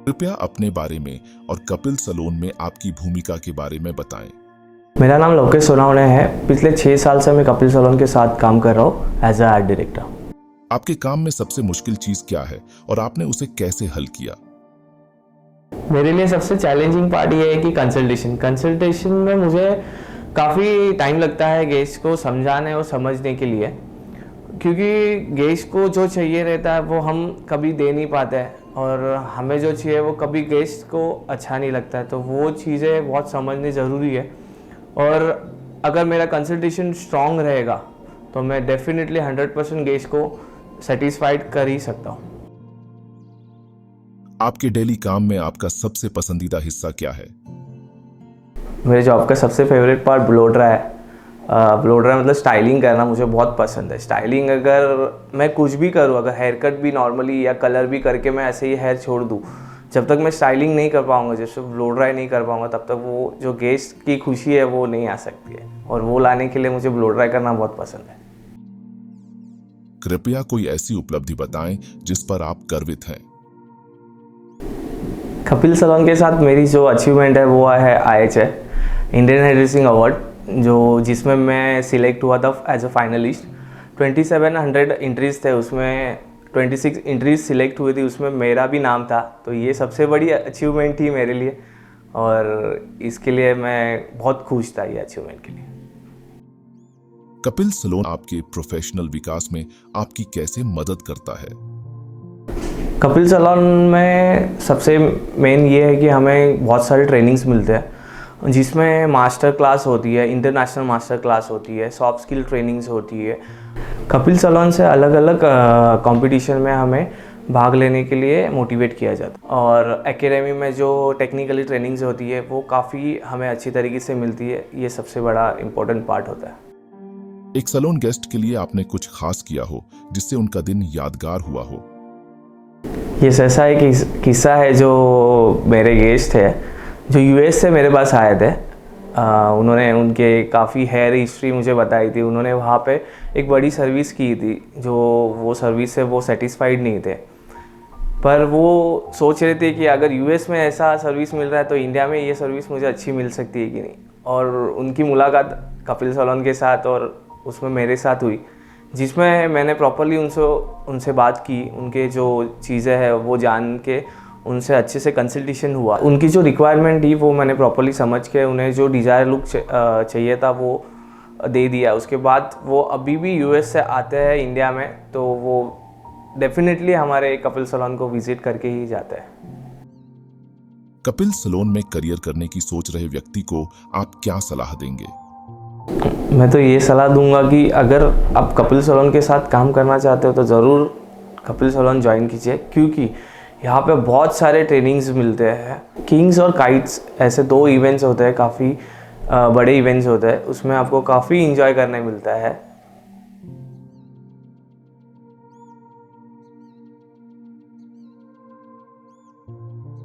कृपया अपने बारे में और कपिल सलोन में आपकी भूमिका के बारे में बताएं। मेरा नाम लोकेश सोनावणे है। पिछले 6 साल से मैं कपिल सलोन के साथ काम कर रहा हूँ एज अ आर्ट डायरेक्टर। आपके काम में सबसे मुश्किल चीज क्या है और आपने उसे कैसे हल किया? मेरे लिए सबसे चैलेंजिंग पार्ट ये है कि कंसल्टेशन में मुझे काफ़ी टाइम लगता है गेस्ट को समझाने और समझने के लिए, क्योंकि गेस्ट को जो चाहिए रहता है वो हम कभी दे नहीं पाते हैं और हमें जो चाहिए वो कभी गेस्ट को अच्छा नहीं लगता है, तो वो चीज़ें बहुत समझनी ज़रूरी है। और अगर मेरा कंसल्टेशन स्ट्रॉन्ग रहेगा तो मैं डेफिनेटली 100% गेस्ट को सेटिस्फाइड कर ही सकता हूँ। आपके डेली काम में आपका सबसे पसंदीदा हिस्सा क्या है? मेरे जॉब का सबसे फेवरेट पार्ट ब्लो ड्राई है। ब्लो ड्राई मतलब स्टाइलिंग करना मुझे बहुत पसंद है। स्टाइलिंग अगर मैं कुछ भी करूँ, अगर हेयर कट भी नॉर्मली या कलर भी करके मैं ऐसे ही हेयर छोड़ दूँ, जब तक मैं स्टाइलिंग नहीं कर पाऊँगा, जब तक ब्लो ड्राई नहीं कर पाऊँगा, तब तक वो जो गेस्ट की खुशी है वो नहीं आ सकती है। और वो लाने के लिए मुझे ब्लो ड्राई करना बहुत पसंद है। कृपया कोई ऐसी उपलब्धि बताएं जिस पर आप गर्वित हैं। कपिल सलोन के साथ मेरी जो अचीवमेंट है वो है IHA Indian hair dressing award, जिसमें मैं सिलेक्ट हुआ था एज अ फाइनलिस्ट। 2700 एंट्रीज थे, उसमें 26 एंट्रीज सिलेक्ट हुई थी, उसमें मेरा भी नाम था। तो ये सबसे बड़ी अचीवमेंट थी मेरे लिए और इसके लिए मैं बहुत खुश था ये अचीवमेंट के लिए। कपिल सलोन आपके प्रोफेशनल विकास में आपकी कैसे मदद करता है? कपिल सलोन में सबसे मेन ये है कि हमें बहुत सारे ट्रेनिंग्स मिलते हैं, जिसमें मास्टर क्लास होती है, इंटरनेशनल मास्टर क्लास होती है, सॉफ्ट स्किल ट्रेनिंग्स होती है। कपिल सलोन से अलग अलग कंपटीशन में हमें भाग लेने के लिए मोटिवेट किया जाता है और एकेडमी में जो टेक्निकली ट्रेनिंग्स होती है वो काफ़ी हमें अच्छी तरीके से मिलती है। ये सबसे बड़ा इम्पोर्टेंट पार्ट होता है। एक सलोन गेस्ट के लिए आपने कुछ खास किया हो जिससे उनका दिन यादगार हुआ हो? ये ऐसा एक किस्सा है जो मेरे गेस्ट थे जो US से मेरे पास आए थे। उन्होंने उनके काफ़ी हेयर हिस्ट्री मुझे बताई थी। उन्होंने वहाँ पे एक बड़ी सर्विस की थी, जो वो सर्विस से वो सेटिस्फाइड नहीं थे, पर वो सोच रहे थे कि अगर US में ऐसा सर्विस मिल रहा है तो इंडिया में ये सर्विस मुझे अच्छी मिल सकती है कि नहीं। और उनकी मुलाकात कपिल सलोन के साथ और उसमें मेरे साथ हुई, जिसमें मैंने प्रॉपरली उनसे बात की, उनके जो चीज़ें हैं वो जान के उनसे अच्छे से कंसल्टेशन हुआ। उनकी जो रिक्वायरमेंट थी वो मैंने प्रॉपरली समझ के उन्हें जो डिज़ायर लुक चाहिए था वो दे दिया। उसके बाद वो अभी भी US से आते हैं इंडिया में, तो वो डेफिनेटली हमारे कपिल सलोन को विजिट करके ही जाते हैं। कपिल सलोन में करियर करने की सोच रहे व्यक्ति को आप क्या सलाह देंगे? मैं तो ये सलाह दूंगा कि अगर आप कपिल सलोन के साथ काम करना चाहते हो तो ज़रूर कपिल सलोन ज्वाइन कीजिए, क्योंकि यहाँ पे बहुत सारे ट्रेनिंग्स मिलते हैं। किंग्स और काइट्स ऐसे 2 इवेंट्स होते हैं, काफ़ी बड़े इवेंट्स होते हैं, उसमें आपको काफ़ी इंजॉय करने मिलता है।